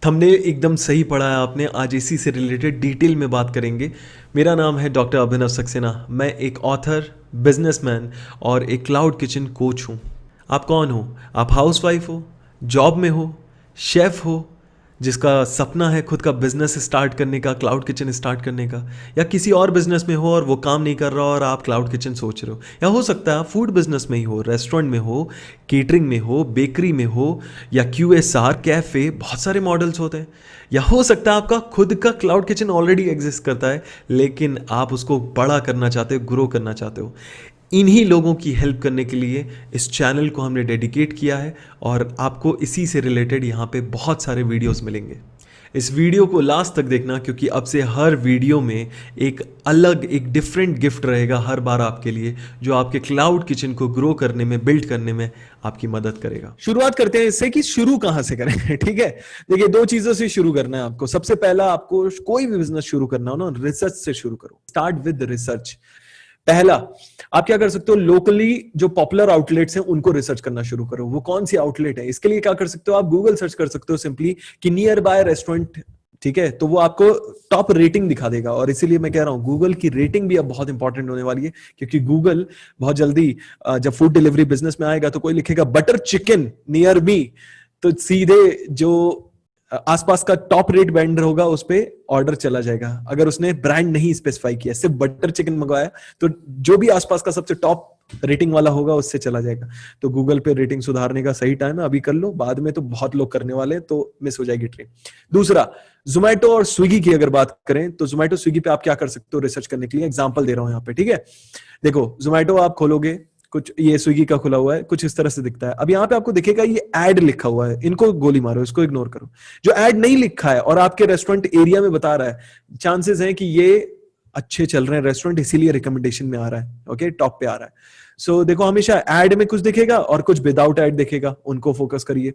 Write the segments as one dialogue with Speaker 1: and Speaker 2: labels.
Speaker 1: Thumbnail एकदम सही पढ़ा है आपने। आज इसी से रिलेटेड डिटेल में बात करेंगे। मेरा नाम है डॉक्टर अभिनव सक्सेना। मैं एक ऑथर, बिजनेसमैन और एक क्लाउड किचन कोच हूँ। आप कौन हो? आप हाउसवाइफ हो, जॉब में हो, शेफ हो जिसका सपना है खुद का बिजनेस स्टार्ट करने का, क्लाउड किचन स्टार्ट करने का, या किसी और बिजनेस में हो और वो काम नहीं कर रहा और आप क्लाउड किचन सोच रहे हो, या हो सकता है आप फूड बिजनेस में ही हो, रेस्टोरेंट में हो, केटरिंग में हो, बेकरी में हो, या QSR कैफ़े, बहुत सारे मॉडल्स होते हैं। या हो सकता है आपका खुद का क्लाउड किचन ऑलरेडी एग्जिस्ट करता है लेकिन आप उसको बड़ा करना चाहते हो, ग्रो करना चाहते हो। इन्हीं लोगों की हेल्प करने के लिए इस चैनल को हमने डेडिकेट किया है और आपको इसी से रिलेटेड यहाँ पे बहुत सारे वीडियोस मिलेंगे। इस वीडियो को लास्ट तक देखना क्योंकि अब से हर वीडियो में एक अलग, एक डिफरेंट गिफ्ट रहेगा हर बार आपके लिए, जो आपके क्लाउड किचन को ग्रो करने में, बिल्ड करने में आपकी मदद करेगा। शुरुआत करते हैं इससे कि शुरू कहां से करें। ठीक है, देखिए दो चीजों से शुरू करना है आपको। सबसे पहला, आपको कोई भी बिजनेस शुरू करना हो ना, रिसर्च से शुरू करो। Start with research. पहला, आप क्या कर सकते हो, लोकली जो पॉपुलर आउटलेट्स हैं उनको रिसर्च करना शुरू करो। वो कौन सी आउटलेट है, इसके लिए क्या कर सकते हो, आप गूगल सर्च कर सकते हो सिंपली कि नियर बाय रेस्टोरेंट। ठीक है, तो वो आपको टॉप रेटिंग दिखा देगा। और इसीलिए मैं कह रहा हूं गूगल की रेटिंग भी अब बहुत इंपॉर्टेंट होने वाली है, क्योंकि गूगल बहुत जल्दी जब फूड डिलीवरी बिजनेस में आएगा तो कोई लिखेगा बटर चिकन नियर मी, तो सीधे जो आसपास का टॉप रेट वेंडर होगा उस पे ऑर्डर चला जाएगा। अगर उसने ब्रांड नहीं स्पेसिफाई किया, सिर्फ बटर चिकन मंगवाया, तो जो भी आसपास का सबसे टॉप रेटिंग वाला होगा उससे चला जाएगा। तो गूगल पे रेटिंग सुधारने का सही टाइम है, अभी कर लो, बाद में तो बहुत लोग करने वाले हैं, तो मिस हो जाएगी ट्रेन। दूसरा, जोमैटो और स्विगी की अगर बात करें तो जोमैटो स्विगी पे आप क्या कर सकते हो रिसर्च करने के लिए, एग्जांपल दे रहा हूं यहाँ पे। ठीक है, देखो जोमैटो आप खोलोगे, कुछ ये स्विगी का खुला हुआ है, कुछ इस तरह से दिखता है। अब यहाँ पे आपको दिखेगा ये ऐड लिखा हुआ है, इनको गोली मारो, इसको इग्नोर करो। जो ऐड नहीं लिखा है और आपके रेस्टोरेंट एरिया में बता रहा है, चांसेस हैं कि ये अच्छे चल रहे हैं रेस्टोरेंट, इसीलिए रिकमेंडेशन में आ रहा है, ओके, टॉप पे आ रहा है। सो देखो, हमेशा ऐड में कुछ दिखेगा और कुछ विदाउट ऐड दिखेगा, उनको फोकस करिए।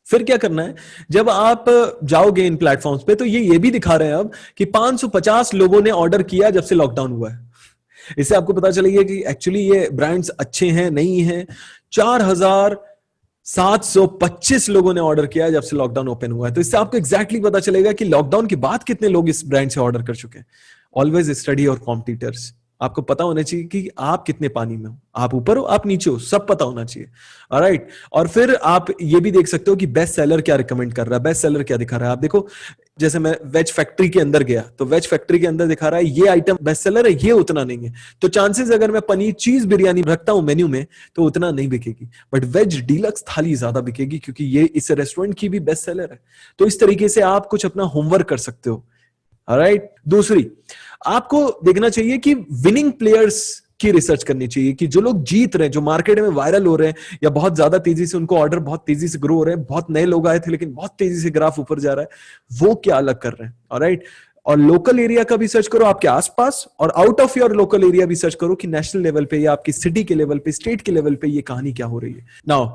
Speaker 1: फिर क्या करना है, जब आप जाओगे इन प्लेटफॉर्म्स पे तो ये भी दिखा रहे हैं अब कि 550 लोगों ने ऑर्डर किया जब से लॉकडाउन हुआ है। इससे आपको पता चलेगा कि एक्चुअली ये ब्रांड्स अच्छे हैं नहीं हैं। 4725 लोगों ने ऑर्डर किया है जब से लॉकडाउन ओपन हुआ है। तो इससे आपको एग्जैक्टली पता चलेगा कि लॉकडाउन के बाद कितने लोग इस ब्रांड से ऑर्डर कर चुके हैं। ऑलवेज स्टडी और कॉम्पिटिटर्स। आपको पता होना चाहिए कि आप कितने पानी में हो, आप ऊपर हो, आप नीचे हो, सब पता होना चाहिए। ऑलराइट, और फिर आप ये भी देख सकते हो कि बेस्ट सेलर क्या रिकमेंड कर रहा है, बेस्ट सेलर क्या दिखा रहा है। आप देखो, जैसे मैं वेज फैक्ट्री के अंदर गया तो वेज फैक्ट्री के अंदर दिखा रहा है ये आइटम बेस्ट सेलर है, ये उतना नहीं है। तो चांसेस अगर मैं पनीर चीज बिरयानी रखता हूं मेन्यू में तो उतना नहीं बिकेगी, बट वेज डीलक्स थाली ज्यादा बिकेगी क्योंकि ये इस रेस्टोरेंट की भी बेस्ट सेलर है। तो इस तरीके से आप कुछ अपना होमवर्क कर सकते हो। ऑलराइट, दूसरी, आपको देखना चाहिए कि विनिंग प्लेयर्स की रिसर्च करनी चाहिए, कि जो लोग जीत रहे हैं, जो मार्केट में वायरल हो रहे हैं, या बहुत ज्यादा तेजी से उनको ऑर्डर बहुत तेजी से ग्रो हो रहे हैं, बहुत नए लोग आए थे लेकिन बहुत तेजी से ग्राफ ऊपर जा रहा है, वो क्या अलग कर रहे हैं। ऑलराइट, और लोकल एरिया का भी सर्च करो आपके आसपास, और out of your local area भी सर्च करो कि नेशनल लेवल पे या आपकी सिटी के लेवल पे, स्टेट के लेवल पे ये कहानी क्या हो रही है। नाउ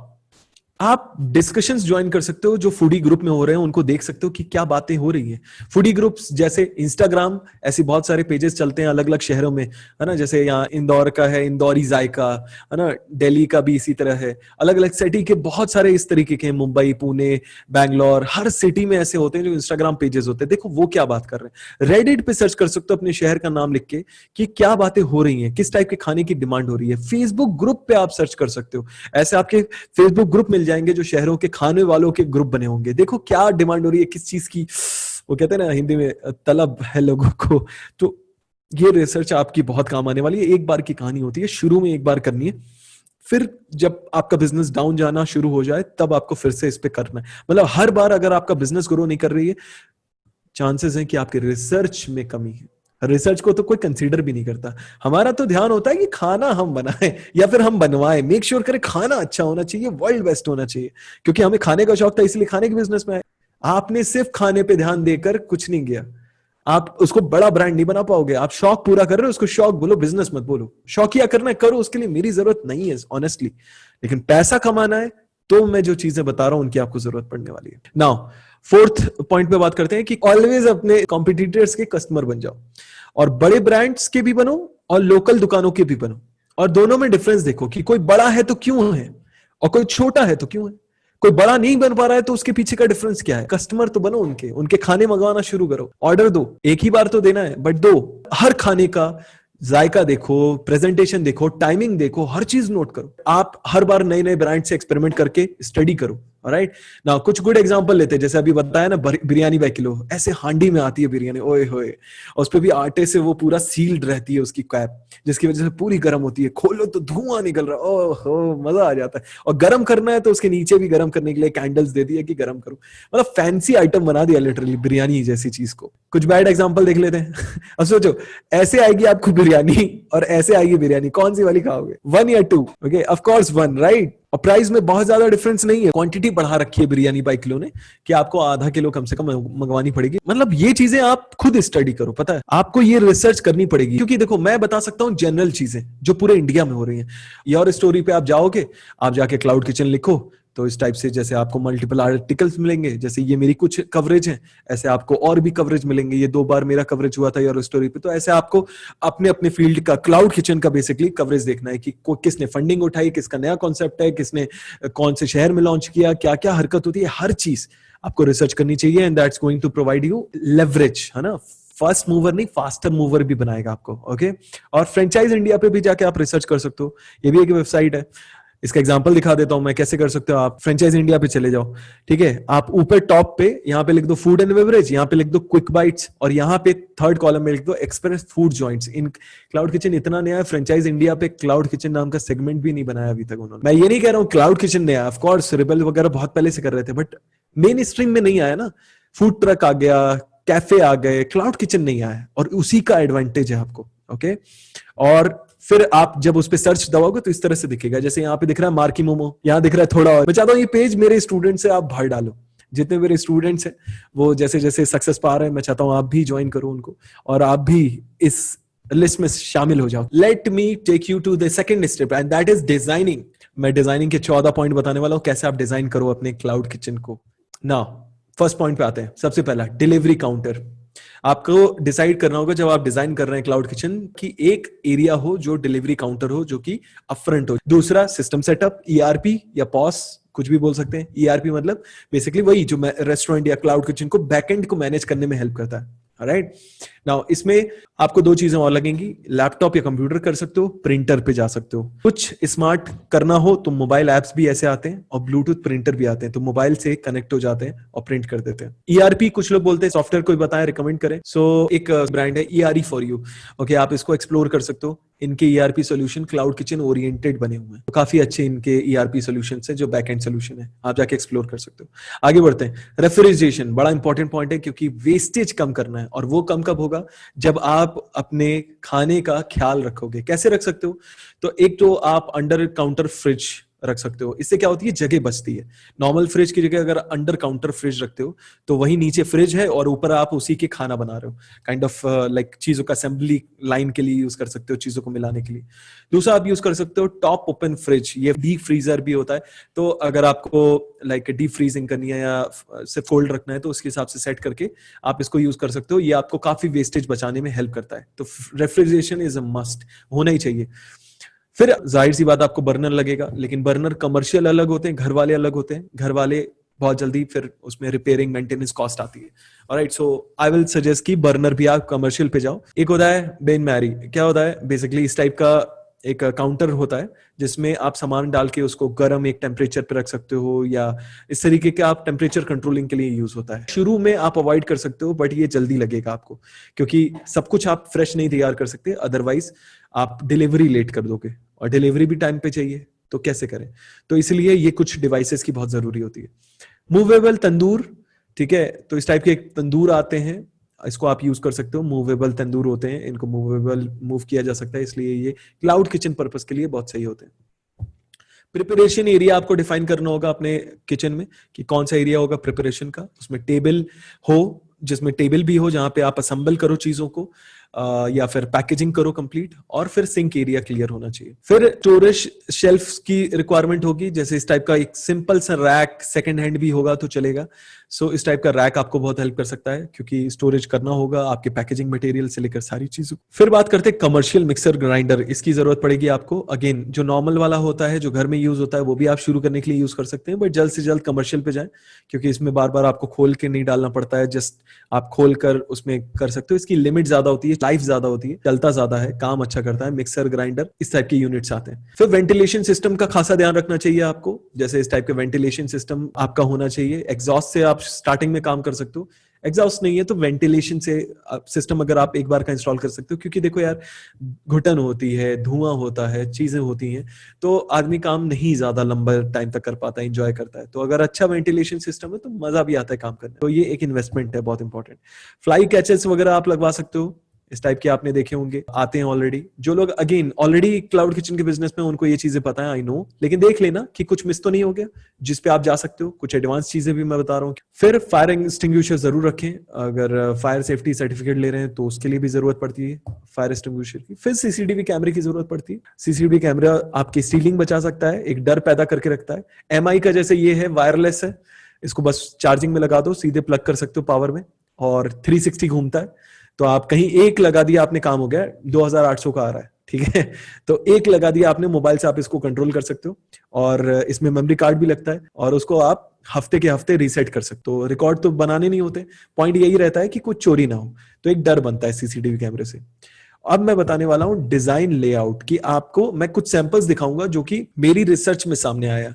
Speaker 1: आप डिस्कशंस ज्वाइन कर सकते हो जो फूडी ग्रुप में हो रहे हैं, उनको देख सकते हो कि क्या बातें हो रही हैं। फूडी ग्रुप्स जैसे इंस्टाग्राम, ऐसे बहुत सारे पेजेस चलते हैं अलग अलग शहरों में, है ना। जैसे यहाँ इंदौर का है इंदौरी जायका, है ना, दिल्ली का भी इसी तरह है, अलग अलग सिटी के बहुत सारे इस तरीके के हैं, मुंबई, पुणे, बैंगलोर, हर सिटी में ऐसे होते हैं जो इंस्टाग्राम पेजेस होते हैं। देखो वो क्या बात कर रहे हैं। रेडिट पे सर्च कर सकते हो अपने शहर का नाम लिख के कि क्या बातें हो रही हैं, किस टाइप के खाने की डिमांड हो रही है। फेसबुक ग्रुप पे आप सर्च कर सकते हो, ऐसे आपके फेसबुक ग्रुप मिल जाएंगे जो शहरों के खाने वालों के ग्रुप बने होंगे। देखो क्या डिमांड हो रही है, किस चीज की, वो कहते हैं ना हिंदी में तलब है लोगों को। तो ये रिसर्च आपकी बहुत काम आने वाली है। एक बार की कहानी होती है, शुरू में एक बार करनी है, फिर जब आपका बिजनेस डाउन जाना शुरू हो जाए तब आपको फिर से इस पे करना है। मतलब हर बार अगर आपका बिजनेस ग्रो नहीं कर रही है, चांसेस हैं कि आपके रिसर्च में कमी है। रिसर्च को तो कोई कंसीडर भी नहीं करता। हमारा तो ध्यान होता है कि खाना हम बनाएं या फिर हम बनवाएं, मेक श्योर करें खाना अच्छा होना चाहिए, वर्ल्ड बेस्ट होना चाहिए, क्योंकि हमें खाने का शौक था इसलिए खाने के बिजनेस में आए। आपने सिर्फ खाने पे ध्यान देकर कुछ नहीं किया, आप उसको बड़ा ब्रांड नहीं बना पाओगे। आप शौक पूरा कर रहे हो, उसको शौक बोलो, बिजनेस मत बोलो। शौकिया करना है करो, उसके लिए मेरी जरूरत नहीं है ऑनेस्टली, लेकिन पैसा कमाना है तो मैं जो चीजें बता रहा हूं उनकी आपको जरूरत पड़ने वाली है। नाउ फोर्थ पॉइंट पे बात करते हैं कि ऑलवेज अपने कॉम्पिटिटर्स के कस्टमर बन जाओ, और बड़े ब्रांड्स के भी बनो और लोकल दुकानों के भी बनो, और दोनों में डिफरेंस देखो कि कोई बड़ा है तो क्यों है और कोई छोटा है तो क्यों है। कोई बड़ा नहीं बन पा रहा है तो उसके पीछे का डिफरेंस क्या है? कस्टमर तो बनो, उनके उनके खाने मंगवाना शुरू करो, ऑर्डर दो, एक ही बार तो देना है बट दो। हर खाने का जायका देखो, प्रेजेंटेशन देखो, टाइमिंग देखो, हर चीज नोट करो। आप हर बार नए नए ब्रांड से एक्सपेरिमेंट करके स्टडी करो। ऑलराइट, नाउ कुछ गुड एग्जांपल लेते हैं, जैसे अभी बताया ना बिरयानी बाय किलो, ऐसे हांडी में आती है बिरयानी, ओए होए, और उस पे भी आटे से वो पूरा सील्ड रहती है उसकी कैप, जिसकी वजह से पूरी गर्म होती है, खोलो तो धुआं निकल रहा है, ओहो मजा आ जाता है। और गर्म करना है तो उसके नीचे भी गर्म करने के लिए कैंडल्स दे दिए कि गर्म करो, मतलब फैंसी आइटम बना दिया लिटरली बिरयानी जैसी चीज को। कुछ बैड एग्जांपल देख लेते हैं। अब सोचो, ऐसे आएगी आपको बिरयानी और ऐसे आएगी बिरयानी, कौन सी वाली खाओगे? 1 या 2? Okay, of course 1, right. और प्राइस में बहुत ज्यादा डिफरेंस नहीं है, क्वांटिटी बढ़ा रखी है बिरयानी बाय किलो ने कि आपको आधा किलो कम से कम मंगवानी पड़ेगी। मतलब ये चीजें आप खुद स्टडी करो, पता है आपको ये रिसर्च करनी पड़ेगी, क्योंकि देखो मैं बता सकता हूँ जनरल चीजें जो पूरे इंडिया में हो रही हैं। योर स्टोरी पे आप जाओगे, आप जाके क्लाउड किचन लिखो तो इस टाइप से जैसे आपको मल्टीपल आर्टिकल्स मिलेंगे, जैसे ये मेरी कुछ कवरेज है, ऐसे आपको और भी कवरेज मिलेंगे। ये 2 बार मेरा कवरेज हुआ था योर स्टोरी पे, तो ऐसे आपको अपने अपने फील्ड का क्लाउड किचन का बेसिकली कवरेज देखना है कि किसने फंडिंग उठाई, किसका नया कॉन्सेप्ट है, किसने कौन से शहर में लॉन्च किया, क्या क्या हरकत होती है, हर चीज आपको रिसर्च करनी चाहिए। And that's going to provide you leverage, है ना। फर्स्ट मूवर नहीं, फास्टर मूवर भी बनाएगा आपको। ओके, और फ्रेंचाइज इंडिया पे भी जाके आप रिसर्च कर सकते हो, ये भी एक वेबसाइट है। इसका एग्जांपल दिखा देता हूं मैं कैसे कर सकते हो। आप फ्रेंचाइज इंडिया पे चले जाओ, ठीक है, आप ऊपर टॉप पे यहाँ पे लिख दो फूड एंड बेवरेज, यहाँ पे लिख दो क्विक बाइट्स, और यहाँ पे थर्ड कॉलम में लिख दो एक्सप्रेस फूड जॉइंट्स। इन क्लाउड किचन इतना नया है, फ्रेंचाइज इंडिया पे क्लाउड किचन नाम का सेगमेंट भी नहीं बनाया अभी तक उन्होंने। मैं ये नहीं कह रहा हूँ क्लाउड किचन नया, ऑफ कोर्स रिबल वगैरह बहुत पहले से कर रहे थे, बट मेन स्ट्रीम में नहीं आया ना। फूड ट्रक आ गया, कैफे आ गए, क्लाउड किचन नहीं आया, और उसी का एडवांटेज है आपको। ओके, और फिर आप जब उस पर सर्च दबाओगे तो इस तरह से दिखेगा, जैसे यहाँ पे दिख रहा है मार्की मोमो, यहाँ दिख रहा है थोड़ा और। मैं चाहता हूँ ये पेज मेरे स्टूडेंट से आप भर डालो, जितने मेरे स्टूडेंट्स हैं वो जैसे जैसे सक्सेस पा रहे हैं, मैं चाहता हूँ आप भी ज्वाइन करो उनको, और आप भी इस लिस्ट में शामिल हो जाओ। Let me take you to the second step and that is designing. मैं डिजाइनिंग के 14 पॉइंट बताने वाला हूँ, कैसे आप डिजाइन करो अपने क्लाउड किचन को। नाउ फर्स्ट पॉइंट पे आते हैं। सबसे पहला, डिलीवरी काउंटर। आपको डिसाइड करना होगा जब आप डिजाइन कर रहे हैं क्लाउड किचन की एक एरिया हो जो डिलीवरी काउंटर हो, जो कि अपफ्रंट हो। दूसरा, सिस्टम सेटअप, ईआरपी या पॉस, कुछ भी बोल सकते हैं। ईआरपी मतलब बेसिकली वही जो रेस्टोरेंट या क्लाउड किचन को बैकएंड को मैनेज करने में हेल्प करता है। राइट, नाउ इसमें आपको 2 चीजें और लगेंगी, लैपटॉप या कंप्यूटर कर सकते हो, प्रिंटर पे जा सकते हो। कुछ स्मार्ट करना हो तो मोबाइल एप्स भी ऐसे आते हैं, और ब्लूटूथ प्रिंटर भी आते हैं, तो मोबाइल से कनेक्ट हो जाते हैं और प्रिंट कर देते हैं। ईआरपी कुछ लोग बोलते हैं, सॉफ्टवेयर कोई बताए रिकमेंड करें, सो एक ब्रांड है ईआरई फॉर यू। ओके, आप इसको एक्सप्लोर कर सकते हो। इनके ERP solution cloud kitchen oriented बने हुए हैं, तो काफी अच्छे इनके ईआरपी सॉल्यूशन है जो बैकएंड सॉल्यूशन है, आप जाके एक्सप्लोर कर सकते हो। आगे बढ़ते हैं। रेफ्रिजरेशन बड़ा इंपॉर्टेंट पॉइंट है, क्योंकि वेस्टेज कम करना है, और वो कम कब होगा? जब आप अपने खाने का ख्याल रखोगे। कैसे रख सकते हो? तो एक तो आप अंडर काउंटर फ्रिज रख सकते हो, इससे क्या होती है, जगह बचती है। नॉर्मल फ्रिज की जगह अगर अंडर काउंटर फ्रिज रखते हो तो वही नीचे फ्रिज है और ऊपर आप उसी के खाना बना रहे हो, काइंड ऑफ लाइक चीजों का असेंबली लाइन के लिए यूज कर सकते हो, चीजों को मिलाने के लिए। दूसरा आप यूज कर सकते हो टॉप ओपन फ्रिज, ये डीप फ्रीजर भी होता है, तो अगर आपको लाइक डीप फ्रीजिंग करनी है या से फोल्ड रखना है तो उसके हिसाब से सेट करके आप इसको यूज कर सकते हो। ये आपको काफी वेस्टेज बचाने में हेल्प करता है, तो रेफ्रिजरेशन इज अ मस्ट, होना ही चाहिए। फिर जाहिर सी बात आपको बर्नर लगेगा, लेकिन बर्नर कमर्शियल अलग होते हैं, घर वाले अलग होते हैं। घर वाले बहुत जल्दी फिर उसमें रिपेयरिंग मेंटेनेंस कॉस्ट आती है। Alright, so I will suggest कि बर्नर भी आप कमर्शियल पे जाओ। एक होता है बेन मैरी, क्या होता है बेसिकली इस टाइप का एक काउंटर होता है जिसमें आप सामान डाल के उसको गर्म एक टेम्परेचर पे रख सकते हो, या इस तरीके के आप टेम्परेचर कंट्रोलिंग के लिए यूज होता है। शुरू में आप अवॉइड कर सकते हो, बट ये जल्दी लगेगा आपको, क्योंकि सब कुछ आप फ्रेश नहीं तैयार कर सकते, अदरवाइज आप डिलीवरी लेट कर दोगे, और डिलीवरी भी टाइम पे चाहिए, तो कैसे करें? तो इसलिए ये कुछ डिवाइसेस की बहुत जरूरी होती है। मूवेबल तंदूर, ठीक है, तो इस टाइप के तंदूर आते हैं, इसको आप यूज कर सकते हो। मूवेबल तंदूर होते हैं, इनको मूवेबल मूव किया जा सकता है, इसलिए ये क्लाउड किचन पर्पस के लिए बहुत सही होते हैं। प्रिपरेशन एरिया आपको डिफाइन करना होगा अपने किचन में कि कौन सा एरिया होगा प्रिपरेशन का। उसमें टेबल हो, जिसमें टेबल भी हो जहां पे आप असेंबल करो चीजों को, या फिर पैकेजिंग करो कंप्लीट, और फिर सिंक एरिया क्लियर होना चाहिए। फिर स्टोरेज शेल्फ की रिक्वायरमेंट होगी, जैसे इस टाइप का एक सिंपल सा रैक, सेकंड हैंड भी होगा तो चलेगा। सो इस टाइप का रैक आपको बहुत हेल्प कर सकता है, क्योंकि स्टोरेज करना होगा आपके पैकेजिंग मटेरियल से लेकर सारी चीजों। फिर बात करते हैं कमर्शियल मिक्सर ग्राइंडर, इसकी जरूरत पड़ेगी आपको। अगेन जो नॉर्मल वाला होता है, जो घर में यूज होता है, वो भी आप शुरू करने के लिए यूज कर सकते हैं, बट जल्द से जल्द कमर्शियल पे जाएं, क्योंकि इसमें बार बार आपको खोल के नहीं डालना पड़ता है, जस्ट आप खोल कर उसमें कर सकते हो। इसकी लिमिट ज्यादा होती है, लाइफ ज्यादा होती है, चलता ज्यादा है, काम अच्छा करता है। मिक्सर ग्राइंडर इस टाइप के यूनिट्स आते हैं। फिर वेंटिलेशन सिस्टम का खासा ध्यान रखना चाहिए आपको, जैसे इस टाइप के वेंटिलेशन सिस्टम आपका होना चाहिए। एग्जॉस्ट से आप स्टार्टिंग में काम कर सकते हो, एग्जॉस्ट नहीं है तो वेंटिलेशन से सिस्टम अगर आप एक बार का इंस्टॉल कर सकते हो, क्योंकि देखो यार, घुटन होती है, धुआं होता है, चीजें होती हैं, तो आदमी काम नहीं ज्यादा लंबा टाइम तक कर पाता है, एंजॉय करता है। तो अगर अच्छा वेंटिलेशन सिस्टम है तो मजा भी आता है काम करने। तो ये एक इन्वेस्टमेंट है बहुत इंपॉर्टेंट। फ्लाई कैचेस वगैरह आप लगवा सकते हो, इस टाइप के आपने देखे होंगे, आते हैं ऑलरेडी। जो लोग अगेन ऑलरेडी क्लाउड किचन के बिजनेस में, उनको ये चीजें पता है, आई नो, लेकिन देख लेना कि कुछ मिस तो नहीं हो गया, जिस पे आप जा सकते हो। कुछ एडवांस चीजें भी मैं बता रहा हूँ। फिर फायर एक्सटिंग्विशर जरूर रखें, अगर फायर सेफ्टी सर्टिफिकेट ले रहे हैं तो उसके लिए भी जरूरत पड़ती है फायर एक्सटिंग्विशर की। फिर सीसीटीवी कैमरे की जरूरत पड़ती है। सीसीटीवी कैमरा आपकी स्टीलिंग बचा सकता है, एक डर पैदा करके रखता है। एमआई का जैसे ये है, वायरलेस है, इसको बस चार्जिंग में लगा दो, सीधे प्लग कर सकते हो पावर में, और 360 घूमता है। तो आप कहीं एक लगा दिया आपने, काम हो गया। 2800 का आ रहा है, ठीक है, तो एक लगा दिया आपने, मोबाइल से आप इसको कंट्रोल कर सकते हो, और इसमें मेमोरी कार्ड भी लगता है, और उसको आप हफ्ते के हफ्ते रीसेट कर सकते हो। रिकॉर्ड तो बनाने नहीं होते, पॉइंट यही रहता है कि कुछ चोरी ना हो, तो एक डर बनता है सीसीटीवी कैमरे से। अब मैं बताने वाला हूं डिजाइन लेआउट की। आपको मैं कुछ सैंपल्स दिखाऊंगा जो कि मेरी रिसर्च में सामने आया,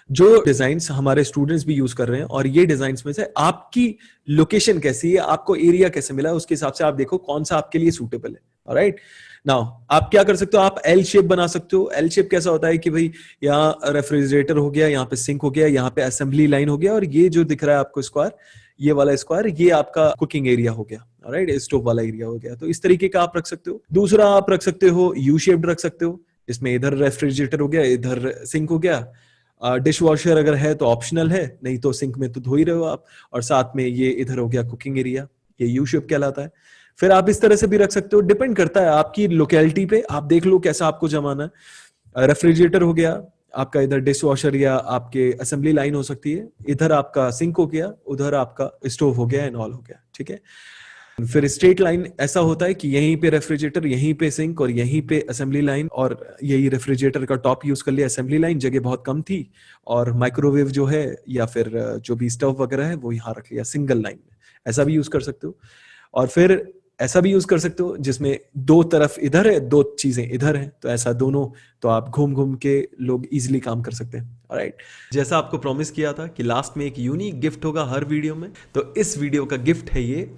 Speaker 1: जो डिजाइन्स हमारे स्टूडेंट्स भी यूज कर रहे हैं, और ये डिजाइन्स में से आपकी लोकेशन कैसी है, आपको एरिया कैसे मिला है, उसके हिसाब से आप देखो कौन सा आपके लिए सूटेबल है। ऑलराइट, नाउ आप क्या कर सकते हो, आप एल शेप बना सकते हो। एल शेप कैसा होता है कि भाई यहाँ रेफ्रिजरेटर हो गया, यहाँ पे सिंक हो गया, यहाँ पे असेंबली लाइन हो गया, और ये जो दिख रहा है आपको स्क्वायर, ये वाला स्क्वायर, ये आपका कुकिंग एरिया हो गया, राइट, स्टोव वाला एरिया हो गया। तो इस तरीके का आप रख सकते हो। दूसरा आप रख सकते हो यू शेप्ड रख सकते हो, इसमें इधर रेफ्रिजरेटर हो गया, इधर सिंक हो गया। डिश वॉशर अगर है तो ऑप्शनल है, नहीं तो सिंक में तो धो ही रहे हो आप, और साथ में ये इधर हो गया कुकिंग एरिया, ये यू शेप कहलाता है। फिर आप इस तरह से भी रख सकते हो, डिपेंड करता है आपकी लोकेलिटी पे, आप देख लो कैसा आपको जमाना है। रेफ्रिजरेटर हो गया आपका, इधर डिश वॉशर या आपके असेंबली लाइन हो सकती है, इधर आपका सिंक हो गया, उधर आपका स्टोव हो गया, एंड ऑल हो गया, ठीक है। फिर स्ट्रेट लाइन ऐसा होता है कि यहीं पे रेफ्रिजरेटर, यहीं पे सिंक, और यहीं पे असेंबली लाइन, और यही रेफ्रिजरेटर का टॉप यूज कर लिया। असेंबली लाइन जगह बहुत कम थी, और माइक्रोवेव जो है या फिर जो भी स्टोव वगैरह है वो यहाँ रख लिया सिंगल लाइन में। ऐसा भी यूज कर सकते हो। और फिर ऐसा भी यूज कर सकते हो जिसमें दो तरफ इधर है, दो चीजें इधर है, तो ऐसा दोनों, तो आप घूम घूम के लोग इजीली काम कर सकते हैं। ऑलराइट, जैसा आपको प्रॉमिस किया था कि लास्ट में एक यूनिक गिफ्ट होगा हर वीडियो में, तो इस वीडियो का गिफ्ट है ये,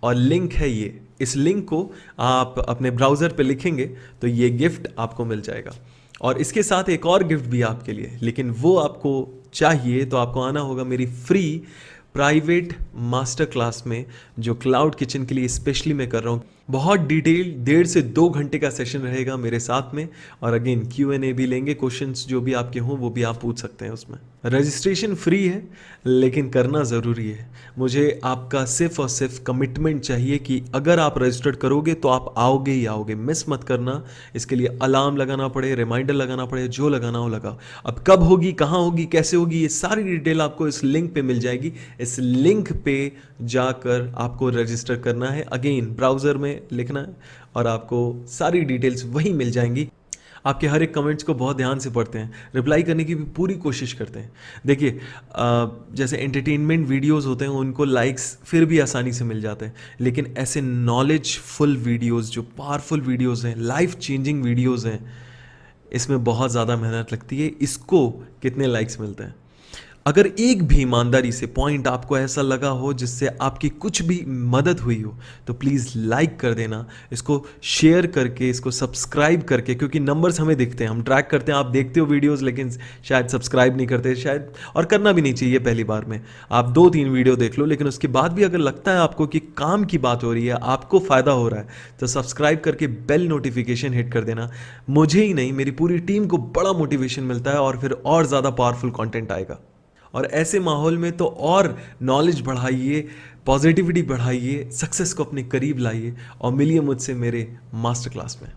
Speaker 1: और लिंक है ये। इस लिंक को आप अपने ब्राउजर पे लिखेंगे तो ये गिफ्ट आपको मिल जाएगा। और इसके साथ एक और गिफ्ट भी आपके लिए, लेकिन वो आपको चाहिए तो आपको आना होगा मेरी फ्री प्राइवेट मास्टर क्लास में, जो क्लाउड किचन के लिए स्पेशली मैं कर रहा हूँ। बहुत डिटेल 1.5 से 2 घंटे का सेशन रहेगा मेरे साथ में, और अगेन Q&A भी लेंगे, क्वेश्चंस जो भी आपके हों वो भी आप पूछ सकते हैं उसमें। रजिस्ट्रेशन फ्री है, लेकिन करना ज़रूरी है। मुझे आपका सिर्फ और सिर्फ कमिटमेंट चाहिए कि अगर आप रजिस्टर्ड करोगे तो आप आओगे ही आओगे, मिस मत करना। इसके लिए अलार्म लगाना पड़े, रिमाइंडर लगाना पड़े, जो लगाना हो लगाओ। अब कब होगी, कहाँ होगी, कैसे होगी, ये सारी डिटेल आपको इस लिंक पे मिल जाएगी। इस लिंक पे जाकर आपको रजिस्टर करना है, अगेन ब्राउज़र में लिखना है, और आपको सारी डिटेल्स वहीं मिल जाएंगी। आपके हर एक कमेंट्स को बहुत ध्यान से पढ़ते हैं, रिप्लाई करने की भी पूरी कोशिश करते हैं। देखिए, जैसे एंटरटेनमेंट वीडियोस होते हैं उनको लाइक्स फिर भी आसानी से मिल जाते हैं, लेकिन ऐसे नॉलेजफुल वीडियोस, जो पावरफुल वीडियोस हैं, लाइफ चेंजिंग वीडियोस हैं, इसमें बहुत ज़्यादा मेहनत लगती है। इसको कितने लाइक्स मिलते हैं? अगर एक भी ईमानदारी से पॉइंट आपको ऐसा लगा हो जिससे आपकी कुछ भी मदद हुई हो, तो प्लीज़ लाइक कर देना, इसको शेयर करके, इसको सब्सक्राइब करके, क्योंकि नंबर्स हमें दिखते हैं, हम ट्रैक करते हैं। आप देखते हो वीडियोस, लेकिन शायद सब्सक्राइब नहीं करते, शायद, और करना भी नहीं चाहिए पहली बार में। आप 2-3 वीडियो देख लो, लेकिन उसके बाद भी अगर लगता है आपको कि काम की बात हो रही है, आपको फ़ायदा हो रहा है, तो सब्सक्राइब करके बेल नोटिफिकेशन हिट कर देना। मुझे ही नहीं, मेरी पूरी टीम को बड़ा मोटिवेशन मिलता है, और फिर और ज़्यादा पावरफुल कॉन्टेंट आएगा। और ऐसे माहौल में तो और नॉलेज बढ़ाइए, पॉजिटिविटी बढ़ाइए, सक्सेस को अपने करीब लाइए और मिलिए मुझसे मेरे मास्टर क्लास में।